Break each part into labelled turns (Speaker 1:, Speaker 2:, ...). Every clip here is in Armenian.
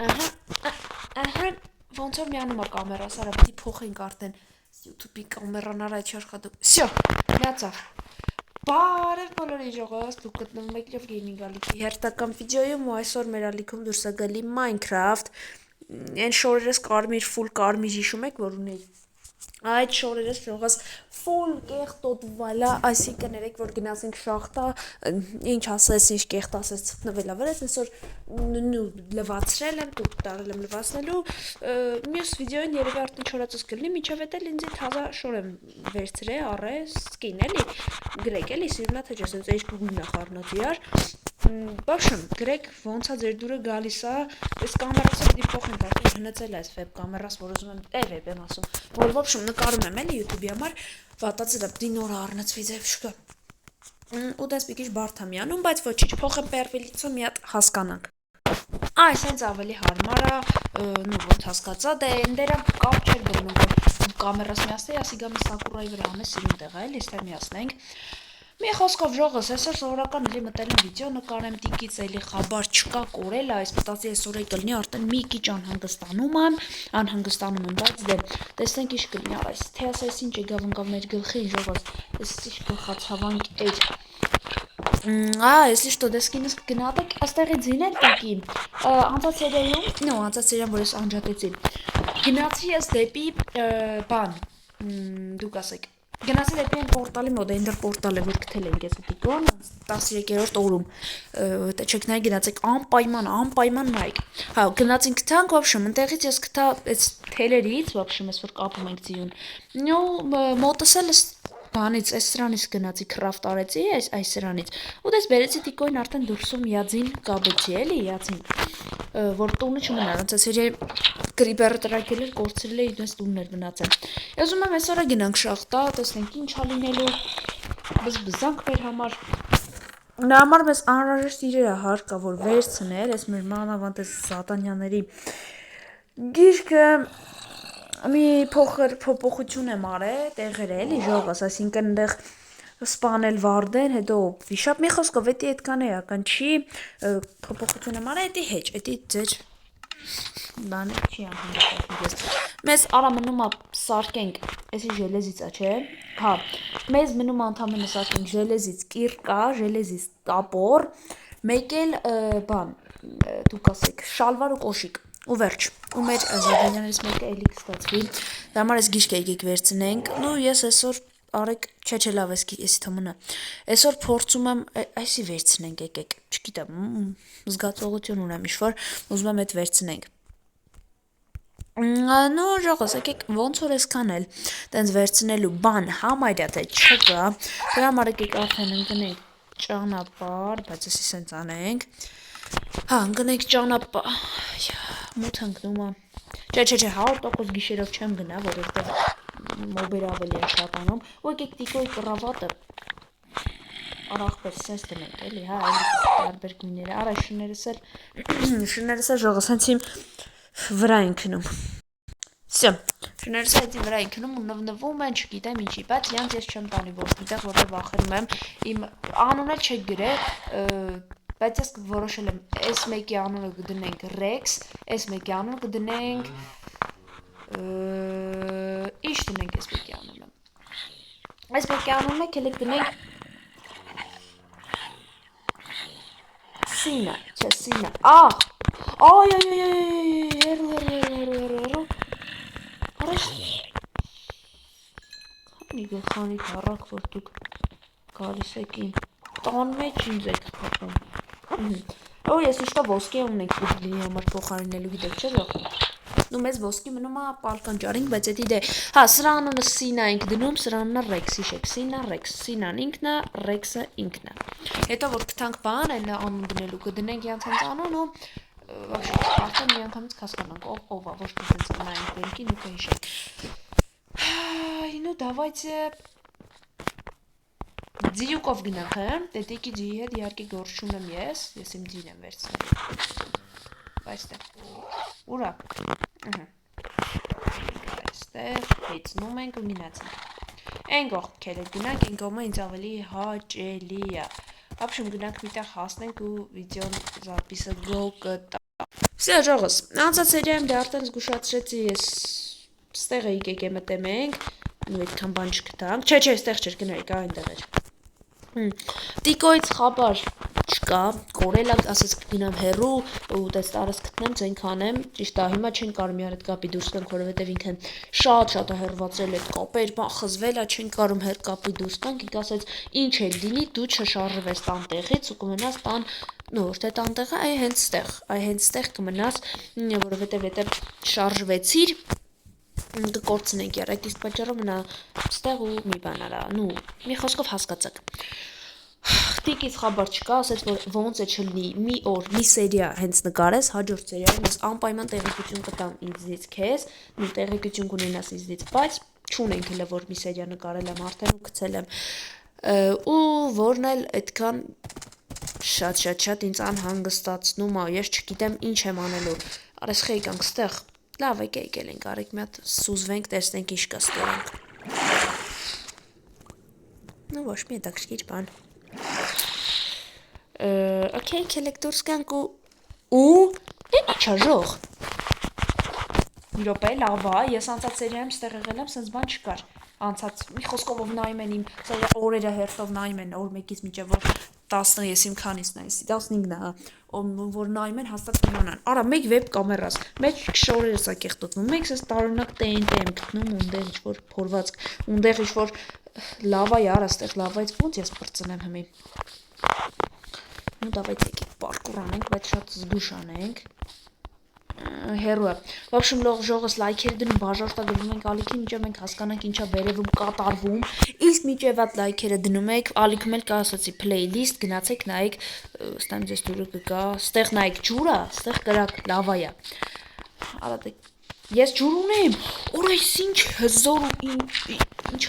Speaker 1: Ահա, ոնց որ միանում է կամերաս, արա պիտի փոխենք արդեն YouTube-ի կամերան արա չի աշխատում։ Всё, միացավ։ Բարև բոլորի ժողովուրդ, դուք գտնվում եք Լև Գեյմինգ ալիքի հերթական վիդեոյում ու այսօր մեր ալիքում դուրս է գալի Minecraft։ Այն շորերս կարմիր, full կարմիր հիշում եք, որ ունեի։ Այդ շորերս շողաս full կեղտոտ վալա, այսինքն երեք որ գնացինք շախտա, ինչ ասես, ինչ կեղտ ասես ծտնվելա վրես, այսօր լվացրել եմ, դուք տարել եմ լվացնելու, մյուս վիդեոին երևի արդեն չորածս կլինի, միջև էտ էլ ինձի թազա շոր եմ վերցրե, առես, սկին էլի, գրեք էլի, սիրնա թե չես, էս գուգույնա խառնոց իար, բաշմ, գրեք ոնց է ձեր դուրը գալիս է, այս կամերասը պիտի փոխենք, արդեն հնեցել է այս վեբ կամերաս, որ ուզում եմ, վեբ եմ ասում, որ ոբշմ նկարում եմ էլի YouTube-ի համար, վատացել է, պիտի նորը առնեցվի ձև շկա, ու դες մի քիչ բարդ է միանում, բայց ոչինչ, փոխեմ պերվելիցը մի հատ հասկանանք։ Այս հենց ավելի հարմար է, նու ոնց հասկացա, դե ընդերը կապ չեր դնում, որ կամերաս միացնեի, ասի գամի Սակուրայի վրա ամես սիրուն տեղ է, էլի ստեղ միացնենք։ Մի խոսքով ժողս, այսօր սովորական էլի մտել եմ վիդեո նկարեմ, տիկից էլի խաբար չկա կորել, այս մտածի այսօր է կլնի, արդեն մի քիչ անհանգստանում եմ, բայց դե, տեսնենք ինչ կլինի, այս թե ասես ինչ եկավ ընկավ մեր գլխին ժողս, այս ինչ գլխացավանք էր։ Если что, դեսկինս գնատեք, աստեղի ձինել տիկին, անցած սերիայում, որ ես անջատեցին, գնացի ես դեպի բան, դուք ասեք, գնացի դեպի այն պորտալի մոտ, այնտեղ պորտալ է, որ գտել ենք ես դիկոն, 13-րդ օրում, չեք նայ գնացեք, անպայման նայք, հա, գնացին գտանք, ոբշմ, ընտեղից ես գտա այս թելերից, ոբշմ, ես որ կապում ենք ձիուն, մոտս էլ բանից, այս սրանից գնացի քրաֆտ արեցի, այս սրանից, ու դες բերեցի տիկոյին արդեն դուրսում յadzին կաբեցի, էլի յadzին, որ տունը չմնար, ոնց էս երե գրիպերը տրակել էր, կորցրել էի, դες տունն էր մնացել։ Ես ուզում եմ այսօր գնանք շախտա, տեսնենք ինչ ա լինելու, բզբզանք մեր համար։ Նրա համար մեզ անհրաժեշտ իրերը հարկա, որ վերցնել, այս մեր մանավանդ այս Սատանյաների գիրքը մի փոխր փոփոխություն եմ արել, տեղեր էլի ժողս, այսինքն այնտեղ սպանել վարդեն, հետո վիշապ մի խոսքով, էդի այդքան էական չի, փոփոխություն եմ արել, էդի հեչ, էդի ձեր բանը չի անհանգստացնի։ Մեզ արա մնում է սարքենք, էսի ժելեզից է, չէ, հա, մեզ մնում է անդամենը սարքենք ժելեզից կիրկա, ժելեզից տապոր, մեկ էլ բան, դուք ասեք, շալվար ու կոշիկ, ու վերջ, ու մեր զադանյաներից մեկը էլիք ստացվի, դա համար ես գիշկ եկեք վերցնենք, ու ես այսօր արեք, չէ լավ ես թմնա, այսօր փորձում եմ, այսի վերցնենք եկեք, չգիտեմ, զգացողություն ունեմ ինչ-որ, ուզում եմ այդ վերցնենք, նո ժողոս, եկեք ոնց որ այսքան էլ, տենց վերցնելու բան համարյա թե չկա, դրա համար եկեք արդեն ընկնենք ճանապար, բայց եսի սենց անենք, հա, ընկնենք ճանապար, մութ ընկնում է, չէ, 100% գիշերով չեմ գնա, որովհետև մոբեր ավելի է շատանում, ու եկեք տիկոյի կռավատը, արախպես սենց դնենք, էլի, հա, էլի տարբեր գույները, արա շներս էլ ժողս, հենց իմ վրա են քնում, սյո, շներս էլ իմ վրա են քնում ու նվնվում են, չգիտեմ ինչի, բայց յանց ես չեմ տանի որտեղ, որտեղ վախենում եմ, իմ անուն էլ չեք գրել, բայց ես որոշել եմ, այս մեկի անունը կդնենք Rex, այս մեկի անունը կդնենք, ինչ դնենք այս մեկի անունը, այս մեկի անունը կելեք դնենք Սինա, չէ, Սինա, հերու, արեշ, քանի գլխանի թարակ, որ դուք գալիս եք իմ, տան մեջ ինձ եք խապում, ու ես ուշտա ոսկի ունենք լինի համար փոխարինելու գիտեք չէ ժող, ու մեզ ոսկի մնում է պալկանճարինք, բայց էդի դե, հա, սրա անունը Սինա ենք դնում, սրա անունը Rex, իշեք, Սինա, Rex, Սինան ինքնա, Rex-ը ինքնա, հետո որ կտանք բան, այն անուն դնելու կդնենք յանց հենց անուն ու արդեն մի անգամից կհասկանանք, ով է, ոչ թե հենց նայենք դենքին ու կհիշենք, նու դավայցե, ձիյուկով գնանք, տետիկի ձիի հետ իհարկե գործ չունեմ ես իմ ձին եմ վերցնել, այստեղ, ուրա, այստեղ, հեծնում ենք ու գնացինք, այն գողմ կելեք գնանք, այն գողմը ինձ ավելի հաճելի է, ապշում գնանք միտեղ հասնենք ու վիդեոն զապիսը գո կտա, Սա ժողս, անցած սերիայում դե արդեն զգուշացրեցի ես ստեղ էի եկե մտեմենք, ու այդքան բան չգտանք, չէ, ստեղ չէր գնայիք, այնտեղ էր։ Տիկոյից խաբար չկա, կորելա, ասես կգնամ հեռու ու տես տարս գտնեմ, ձեն կանեմ, ճիշտ է, հիմա չեն կարող մի առդ կապի դուրս գանք, որովհետև ինքն շատ հեռվածել այդ կապեր, բան խզվել է, չեն կարող հեռ կապի դուրս գանք, ինք ասեց, ինչ էլ լինի, դու չշարժվես տանտեղից ու կմնաս տան, նոր թե տանտեղը, այ հենց ստեղ կմնաս, որովհետև եթե շարժվեցիր կկործնենք եր, այդ իսկ պատճառով մնա ստեղ ու մի բան արա, մի խոսքով հասկացաք։ Տիկից խաբար չկա, ասեց, որ ոնց է չլնի, մի օր, մի սերիա հենց նկարես, հաջորդ սերիայում ես անպայման տեղեկություն կտամ ինձից քեզ, մի տեղեկություն կունենաս ինձից, բայց չունենք հələ որ մի սերիա նկարել եմ արդեն ու գցել եմ, ու որն էլ այդքան շատ ինձ անհանգստացնում է, ես չգիտեմ ինչ եմ անելու, արես խեի կանք ստեղ, լավ եկել ենք, արեք մի հատ սուզվենք, տեսնենք ինչ կա ստերենք։ Ну ոչ մի հետաքրքիր բան։ Okay, եկեք դուրս գանք ու ինչա ժող։ Մի րոպե, լավ է, ես անցած սերիայում ստեղ եղել եմ, սենց բան չկար։ Անցած մի խոսքով ով նայում են իմ օրերը հերթով նայում են օր 1-ից մինչև որ 10-ը ես իմ քանիսն է, 15-ն է, որ նայում են հաստատ կիմանան։ Արա, մեկ վեբ կամերաս, մեջ շորերս է կեղտոտվում, մեկ սես տարօրինակ TNT եմ գտնում, ունդեղ ինչ-որ փորվածք, ունդեղ ինչ-որ լավա է, արա, ստեղ լավայից ոնց ես պրծնեմ հմի։ Ну, давайте եկեք պարկուր անենք, բայց շատ զգուշ անենք։ Հերու է։ В общем, ժողս լայքեր դնում, բաժորտա գրում ենք ալիքին, մինչև մենք հասկանանք ինչա վերևում կատարվում, իսկ մինչև այդ լայքերը դնում եք, ալիքում էլ կա ասացի playlist, գնացեք նայեք, ստամ ձեզ դուրը կգա, ստեղ նայեք ջուրա, ստեղ կրակ լավա է։ Արա դե ես ջուր ունեմ, օր այս ինչ հզոր ու ինչ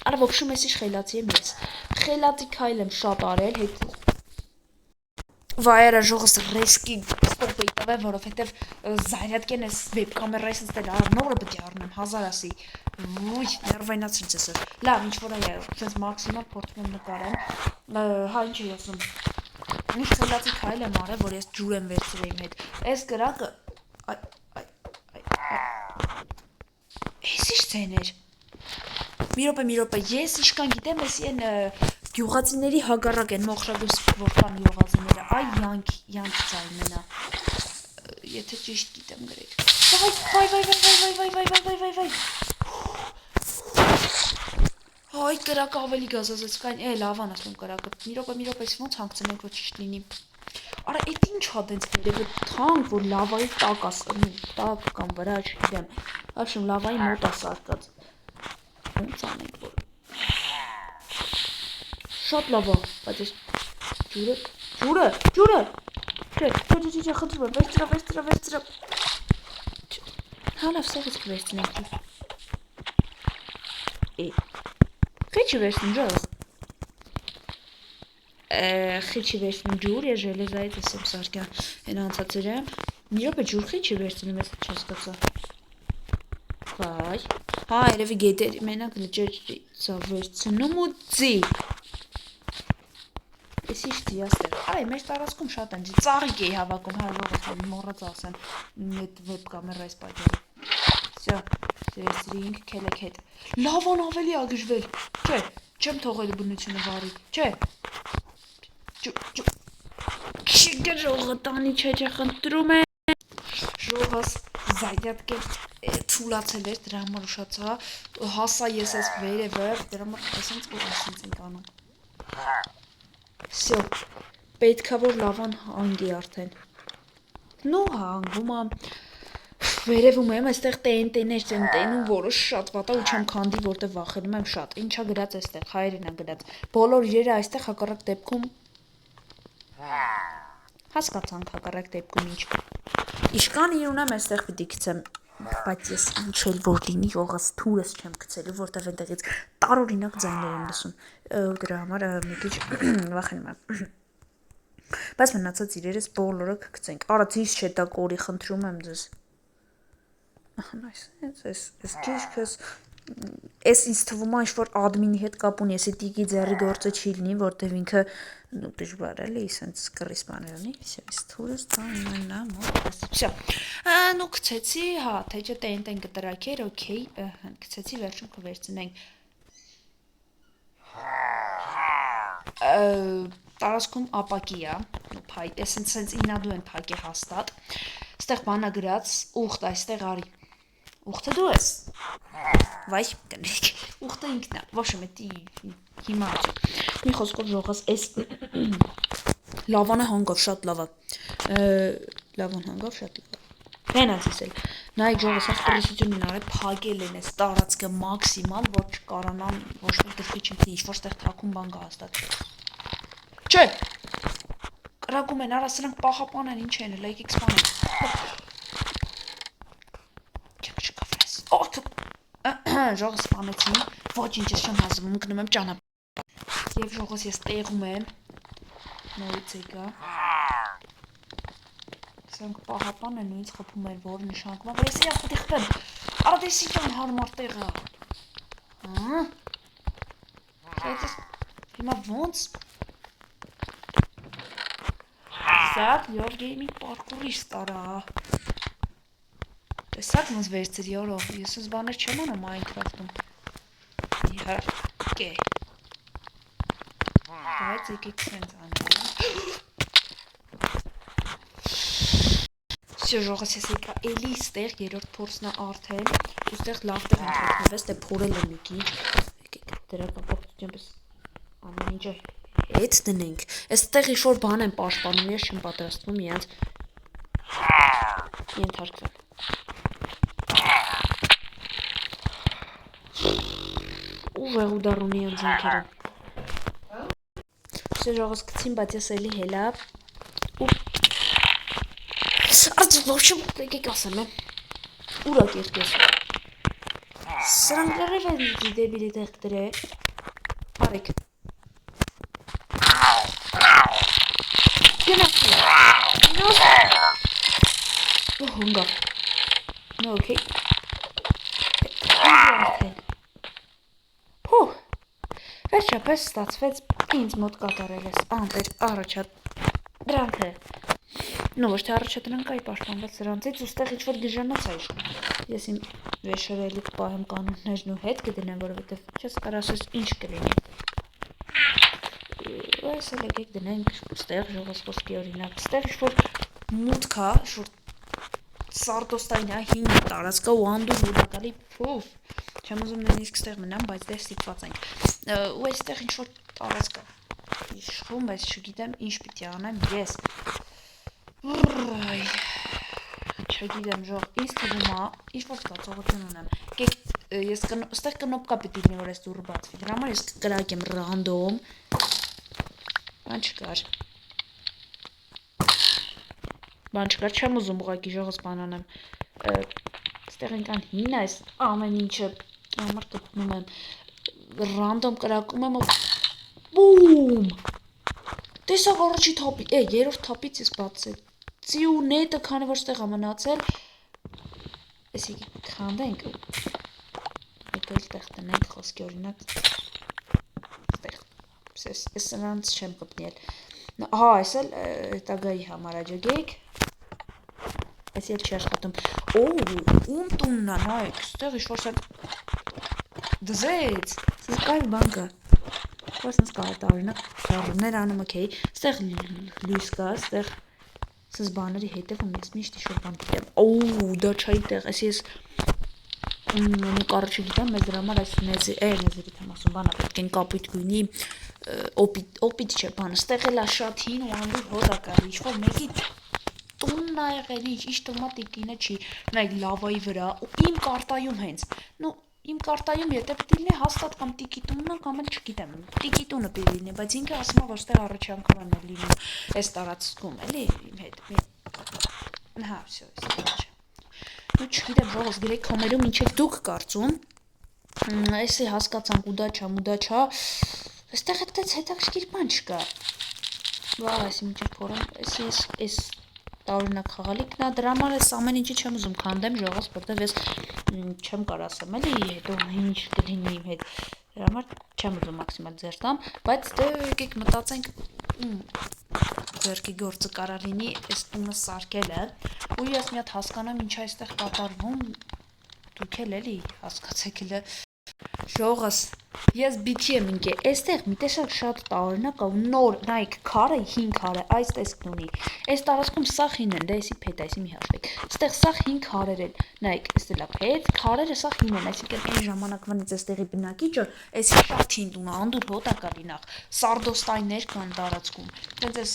Speaker 1: արա в общем, ես խելացի եմ ես։ Խելացի քայլ եմ շատ արել, հետ Վայերա ժողս ռեսկի ստոպ էի տվել, որովհետև զայրատկեն ես վեբ կամերայից ստել նորը պետք է առնեմ, 1000 ասի, ոյ, ներվայնացրից ես էր, լավ, ինչ-որ է, սենց մաքսիմալ փորձում եմ նկարեմ, հա, ինչ է ասում, ինչ խելացի քայլ եմ արել, որ ես ջուր եմ վերցրել իմ հետ, ես կրակը, ես ինչ ձեն էր, մի րոպե, ես իշկան գիտեմ, եսի են գյուղացիների հագարակ են մոխրագույս որքան գյուղացիները, այ յանք ձայն մենա, եթե ճիշտ գիտեմ գրեք, այ կրակը ավելի գազազեց կայն, լավան ասում կրակը, մի րոպե, ոնց հանգցնենք, որ ճիշտ լինի, արա, էդ ինչ հատենց վերևը թանք, որ լավայի տակ կամ վրա չգիտեմ, ապշում լավայի մոտ է սարկած, ոնց անենք, որ շատ լավ է, բայց ես ջուրը, չէ, խնդրում եմ, վերցրա, հա լավ, սեղից կվերցնենք ջուր, խիչի վերցնում ջող, խիչի վերցնում ջուր, ես ժելեզայից ես եմ սարկյա, են անցած երեմ, մի րոպե ջուր խիչի վերցնում ես չասկացա, վայ, հա, երևի գետերի մենակ լճերից վերցնում ու ձի, Ես ինչ դի աստեղ, այ մեր տարածքում շատ են, ծաղիկ էի հավաքում, հալողս մոռաց ասեմ, այդ վեբ կամերայից պատճառով, սյա, վերցրինք, կելեք հետ, լավան ավելի ագժվել, չէ, չեմ թողել բնությունը վարի, չէ, չիգը ժողը տանի չէ խնդրում է, ժողս զայդյատք է թուլացել էր, դրա համար ուշացա, հասա ես ես վերևը, դրա համար ասենց որ ասենց ենք անում, Всё, պետքա որ լավան հանգի արդեն, նու հանգում եմ, վերևում եմ, այստեղ TNT-ներ չեմ տենում, որը շատ վատա ու չեմ քանդի, որտեղ վախենում եմ շատ, ինչա գրած այստեղ, հայերեն է գրած, բոլոր իրերը այստեղ հակառակ դեպքում, հասկացանք հակառակ դեպքում ինչ, իշկան իր ունեմ այստեղ պիտի գցեմ, բայց ես ինչ էլ որ լինի ողս թուրս չեմ գցելու, որտեղ այնտեղից տարօրինակ ձայներ եմ լսում, դրա համար մի քիչ վախենում եմ, բայց մնացած իրերս բոլորը կգցենք, արա ձից չէ դա կորի, խնդրում եմ ձեզ, այս ճիշքս, այս ինձ թվում է ինչ-որ ադմինի հետ կապ ունի, եսի տիկի ձեռի գործը չի լինի, որտև ինքը Ну, դժվար էլի, սենց կռիս բաներ ունի, всё, ის թուրս ծաննա մոտ։ Всё։ Ну, գցեցի, հա, թեջը տեն կտրակեր, օքեյ, գցեցի վերջում կվերցնենք։ Տարածքում ապակի է, փայ, սենց ինադու են փակի հաստատ։ Ստեղ բանա գրած, ուխտ այստեղ արի։ Ուխտը դու ես։ Վայ, կնեք, ուխտը ինքն է, ոչ մետի հիմա աճ։ Մի խոսքով ժողս էս լավանը հանգավ, շատ լավա։ Լավան հանգավ, շատ լավա։ Հենացիս էլ, նայք ժողս այս կրիսությունին արել, փակել են ես տարածքը մաքսիմալ, որ չկարանան, ոչ մեկ դրվի չմտնի, ինչ-որ ստեղ թակում բան գա հաստատ։ Չէ, կրակում են, արա սրանք պահապան են, ինչ են, լայք էքսպան են։ Չեմ չկավրես, ժողս սպանեցին, ոչ ինչ ես չեմ հազվում, գնում եմ ճանապ։ Եվ ժողս ես տեղում եմ, նորից եկա։ Սրանք պահապան են ու ինձ խփում են, որ նշանակում է, որ ես իրավ պետք խփեմ, արա դեսի ճան հարմար տեղը։ Հիմա ոնց։ Սակ, յոր գեյմի պարկուրի ստարա։ Տեսակ ոնց վերցրի յորով, ես ես բաներ չեմ անում Minecraft-ում։ Իհարկե։ Բայց եկեք սենց անել։ Всё, ժողս ես եկա էլի ստեղ երրորդ փորձն է արդեն, ու ստեղ լավ տեղ եմ թողնվես, դե փորել եմ մի քիչ։ Եկեք դրա կապակցությամբ ամեն ինչը հետ դնենք։ Այստեղ ինչ-որ բան են պաշտպանում, ես չեմ պատրաստվում իրանց ենթարկվել։ Ուժեղ ու դառունի են ձանքերը։ Всё, ժողս գցին, բայց ես էլի հելա։ Արդ ոչմ եկեք ասեմ է։ Ուրա կերկես։ Սրանք լրիվ են դեբիլի տեղ դրե։ Արեք։ Գնացի։ Հունգա։ No, okay. Հու։ Վերջապես ստացվեց ինձ մոտ կատարել ես անտեր առաջատ դրանքը։ Ну, ոչ թե առաջադրանք այ պաշտպանված սրանցից ու ստեղ ինչ-որ դիժանոց է իշխում։ Ես իմ վեշերելիք պահեմ կանոններն ու հետ կդնեմ, որովհետև չես կարասես ինչ կլինի։ Այս էլ եկեք դնենք ստեղ ժողս խոսքի օրինակ, ստեղ ինչ-որ մուտք է, ինչ-որ սարտոստային է, հին տարածքա ու անդուր ուդակալի փուվ։ Չեմ ուզում նույնիսկ ստեղ մնամ, բայց դեր ստիպված ենք։ Ու այստեղ ինչ-որ տարածք է իշխում, բայց չգիտեմ ինչ պիտի անեմ ես։ Չգիտեմ ժող, ինձ թվում է, ինչ-որ զգացողություն ունեմ։ Կեք, ես ստեղ կնոպկա պիտի լինի, որ ես դուրը բացվի։ Դրա համար ես կկրակեմ ռանդոմ։ Բան չկար։ Բան չկար, չեմ ուզում ուղղակի ժողս բան անեմ։ Ստեղ ենքան հին այս ամեն ինչը համար կպնում եմ։ Ռանդոմ կրակում եմ ու բում։ Տեսակ առաջի թապի, երորդ թապից ես բացեցի ու նետը քանի որ ստեղ մնացել։ Էս եկի քանդենք։ Եկել տեղ տնենք խոսքի օրինակ։ Ստեղ։ Ես սրանց չեմ կպնել։ Հա, այս էլ հետագայի համար աջակեք։ Այս էլ չի աշխատում։ Ում տունն է, նայեք, ստեղ ինչ-որ սա դզեց, սենց կայլ բան կա։ Որ սենց կա այդ արինակ շարումներ անում, օքեյ, ստեղ լույս կա, ստեղ սենց բաների հետևում ես միշտ ինչ-որ բան գիտեմ։ Դա չայի տեղ, այս ես նկարը չգիտեմ, մեզ դրա համար այս նեզերիտ եմ ասում, բանա պետք են կապույտ գույնի օպիտ չէ բանը, ստեղ էլ է շատ հին ու անդուր հոդակար, ինչ-որ մեկի տունն է եղել, ինչ տունմա տիկինը չի, նայք լավայի վրա ու իմ կարտայում հենց, նու իմ կարտայում եթե պիտի լինի հաստատ կամ տիկի տուննա կամ էլ չգիտեմ, տիկի տունը պիտի լինի, բայց ինքը ասում է, որ ստեղ առաջի անգամ են լինում այս տարածքում, էլի իմ հետ, հա, всё, ու չգիտեմ ժողոս գրեք կոմերում ինչ եք դուք կարծում, էսի հասկացանք ու դա չա, այստեղ հետքեց հետաքրքիր բան չկա, վա, այս մինչև փորեմ, այս տարօրինակ խաղալիքն է, դրա համար ես ամեն ինչի չեմ ուզում քանդեմ ժողոս, որտև ես չեմ կար ասեմ, էլի հետո ինչ կլինի իմ հետ, դրա համար չեմ ուզում մաքսիմալ ձեր տամ, բայց դե եկեք մտածենք ձերքի գործը կարա լինի այս տունը սարքելը, ու ես մի հատ հասկանամ ինչ այստեղ կատարվում, դուք էլի հասկացեք էլը Ժողս, ես բիթի եմ ինկե, այստեղ մի տեսակ շատ տարօրինակ է ու նոր, նայեք, քարը 5 քար է, այս տեսքն ունի։ Այս տարածքում սաղ 5 են, դա էսի փետ, այսի մի հաշվեք։ Այստեղ սաղ 5 քարեր են։ Նայեք, այստեղ լա փետ, քարերը սաղ 5 են, այսինքն այն ժամանակվանից այստեղի բնակիչը, այսի շատ հին տուն է, անդուր հոտ է կալի նախ։ Սարդոստայներ կան տարածքում։ Դենց այս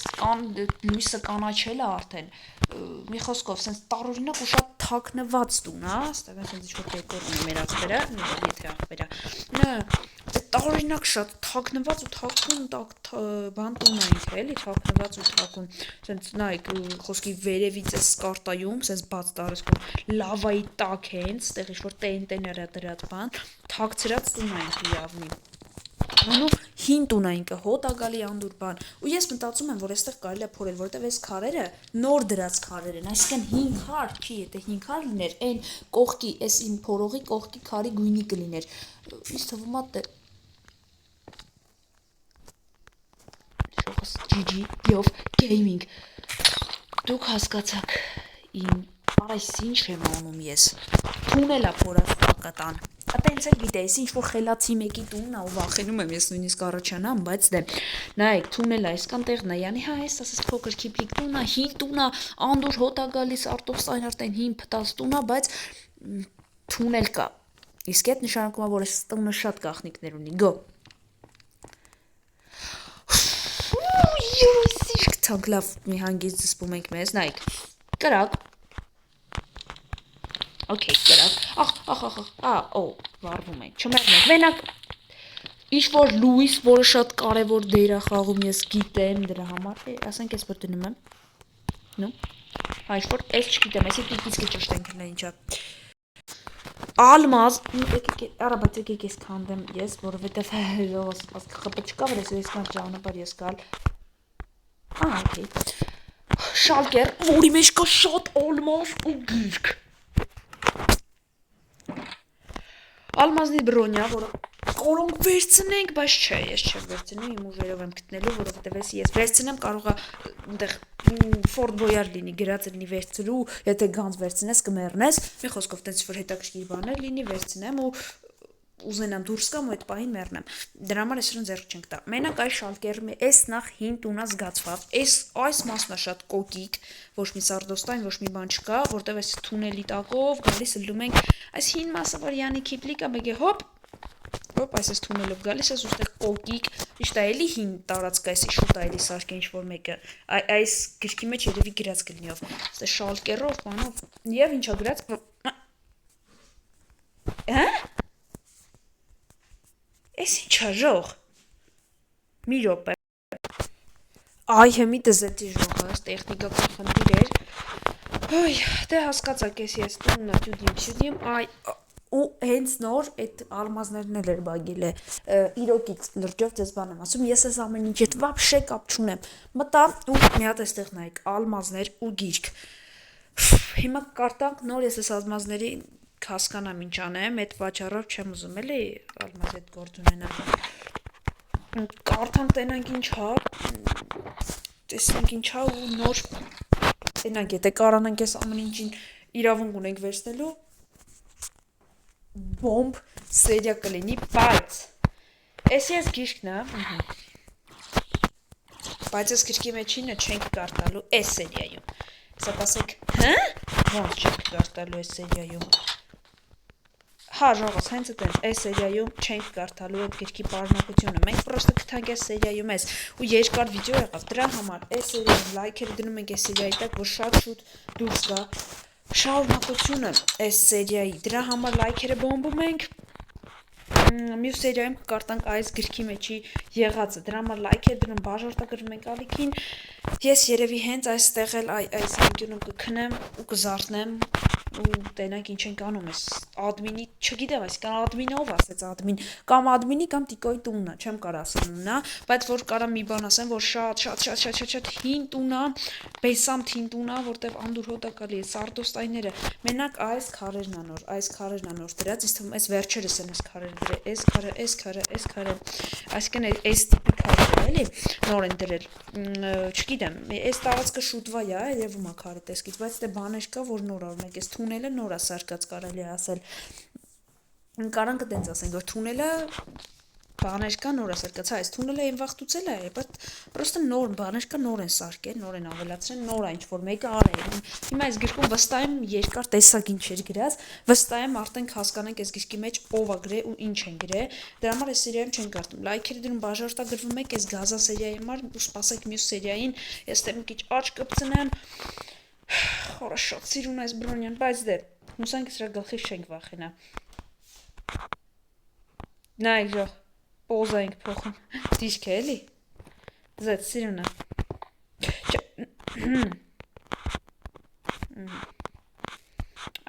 Speaker 1: լույսը կանաչել է արդեն։ Մի խոսքով, սենց տարօրինակ ու շատ թաքնված տուն է, այստեղ սենց ինչ-որ դեկոր ունի մեր ախպերը, եթե ախպերա։ Տարօրինակ շատ թաքնված ու թաքուն բան տուն է ինքը, էլի թաքնված ու թաքուն։ Սենց նայեք, խոսքի վերևից էս կարտայում, սենց բաց տարածքում լավայի տակ են, ստեղ ինչ-որ տենտեներ է դրած բան, թաքցրած տուն է ինքը լավնի։ Ու հին տուն է ինքը, հոտ է գալի անդուր բան։ Ու ես մտածում եմ, որ այստեղ կարելի է փորել, որովհետև այս քարերը նոր դրած քարեր են, այսինքն 5 քար չի, եթե 5 քար լիներ, այն կողքի, այս իմ փորողի կողքի քարի գույնի կլիներ։ Ինձ թվում է Շողս GG of gaming։ Դուք հասկացաք իմ այս ինչ եմ անում ես։ Թունել է փորած տակատան։ Տենց էլ գիտես, ինչ որ խելացի մեկի տունն է ու վախենում եմ ես նույնիսկ առաջանամ, բայց դե նայեք, թունել է այսքան տեղն է, յանի հա այս ասես փոքր քիփլիկ տունն է, հին տուն է, անդուր հոտ է գալիս, արտոստայն արդեն հին փտած տուն է, բայց թունել կա։ Իսկ այդ նշանակում է, որ այս տունը շատ գաղտնիքներ ունի։ Գո։ Իսկ ցանկ լավ մի հանգիստ զսպում ենք մեզ, նայեք։ Կրակ։ Okay, կրակ։ Վարվում ենք, չմեռնենք, մենակ ինչ-որ լույս, որը շատ կարևոր դեր է խաղում, ես գիտեմ դրա համար, ասենք ես որ դնում եմ, նու, ինչ-որ ես չգիտեմ, եսի տիկից կճշտենք նա ինչա, ալմազ, առաբաց եկեք ես կանդեմ ես, որովհետև խպը չկա, որ ես կան ճանապար ես կալ, okay, շալկեր, որի մեջ կա շատ ալմազ ու գիրք, Ալմազնի բրոնյա, որը կորոնք վերցնենք, բայց չէ, ես չեմ վերցնում, իմ ուժերով եմ գտնելու, որովհետև ես վերցնեմ կարող է այնտեղ Ford Boyard լինի, գրած լինի վերցրու, եթե գանձ վերցնես կմեռնես, մի խոսքով տենց որ հետաքրքիր բաներ լինի, վերցնեմ ու ուզենամ դուրս գամ ու այդ պահին մեռնեմ։ Դրա համար այսօր ձեռք չենք տա։ Մենակ այս շալկերը, այս նախ հին տունա զգացված, այս մասն է շատ կոկիկ, ոչ մի սարդոստայն, ոչ մի բան չկա, որտեղ այս թունելի տակով գալիս լում ենք այս հին մասը, որ յանի քիփլիկա մեկ է հոպ, այս թունելով գալիս ես ուստեղ կոկիկ, ճիշտ է էլի հին տարածք այսի շուտ այլի սարք ինչ-որ մեկը, այս գրքի մեջ երևի գրած կլինի ով, այստեղ շալկերով, բանով, և ինչա գրած, Այս ինչա ժող, մի ռոպե, այ հեմի դզետի ժողը, այս տեխնիկական խնդիր էր, դե հասկացակ ես տուննա ճուդիմ, ու հենց նոր այդ ալմազներն էլ էր բագել է, իրոքից լրջով ձեզ բան եմ ասում, ես ես ամեն ինչ էտ վապշե կապ չունեմ, մտա ու մի հատ էստեղ նայք, ալմազներ ու գիրք, հիմա կարտանք նոր ես ես ալմազների հասկանամ ինչ անեմ, այդ պատճառով չեմ ուզում էլի ալմազ այդ գործ ունենամ, կարդանք տենանք ինչ հա, տեսնենք ինչ հա ու նոր, տենանք եթե կարանանք ես ամեն ինչին իրավունք ունենք վերցնելու, բոմբ սերիա կլինի, բայց ես ես գիրքն է, բայց ես գրքի մեջինը չենք կարդալու այս սերիայում, սա կասեք, ոնց չենք կարդալու այս սերիայում, հա ժողոս, հենց էտենց, այս սերիայում չենք կարդալու այդ գրքի պարունակությունը, մենք պրոստը կթանք այս սերիայում ես, ու երկար վիդեո եղավ, դրա համար այս սերիայում լայքերը դնում ենք այս սերիայի տակ, որ շատ շուտ դուրս գա, շարունակությունը այս սերիայի, դրա համար լայքերը բոմբում ենք, մյուս սերիայում կկարտանք այս գրքի մեջի եղածը, դրա համար լայքեր դնում բաժարտագրում ենք ալիքին, ես երևի հենց այստեղ էլ այս վիդեոնում կքնեմ ու կզարթնեմ ու տենանք ինչ ենք անում ես ադմինի, չգիտեմ այսքան ադմին ով ասեց ադմին, կամ ադմինի կամ տիկոյի տունն է, չեմ կարող ասեմ նա, բայց որ կարամ մի բան ասեմ, որ շատ հին տուն է, բեսամտ հին տուն է, որտեվ անդուր հոտակալի է, սարդոստայները, մենակ այս քարերն է նոր դրած, իսկ թվում այս վերջերս են այս քարերը դրել, այս քարը, այսինքն այս տիպի քարերը, էլի, նոր են դրել, չգիտեմ, այս տարածքը շուտվա է, երևում է քարի տեսքից, բայց դե բաներ կա, որ նոր օրինակ, այս թունելը նոր է սարկած կարելի է ասել, կարան կտենց ասենք, որ թունելը բաներ կա նոր է սարկած, այս թունելը այն վաղտուցել է, բայց պրոստը նոր բաներ կա, նոր են սարկել, նոր են ավելացրել, նոր է ինչ-որ մեկը արել, հիմա այս գրքում վստահ եմ երկար տեսակ ինչ էր գրած, վստահ եմ արդեն հասկանանք այս գրքի մեջ ով է գրել ու ինչ են գրել, դրա համար այս սերիայում չեն կարդում, լայքերը դրում բաժարտագրվում եք այս գազա սերիայի համար ու սպասեք մյուս սերիային, ես դե մի քիչ աչք կպցնեմ, խորը շատ սիրուն այս Բրոնյան, բայց դե հուսանք սրա գլխից չենք վախենա, նայեք ժող, պոզա ենք փոխում, դիշք է էլի, զետ սիրուն է,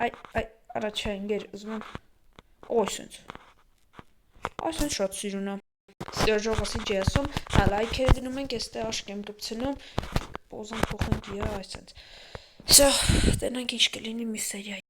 Speaker 1: այ, առաջա ինգեր, ուզում եմ, այսենց շատ սիրուն է, ժողասի ջեսում, լայքերը դնում ենք, եստե աշկ եմ կպցնում, պոզան փոխենք, այսենց, սա, տենանք ինչ կլինի մի սերիայի,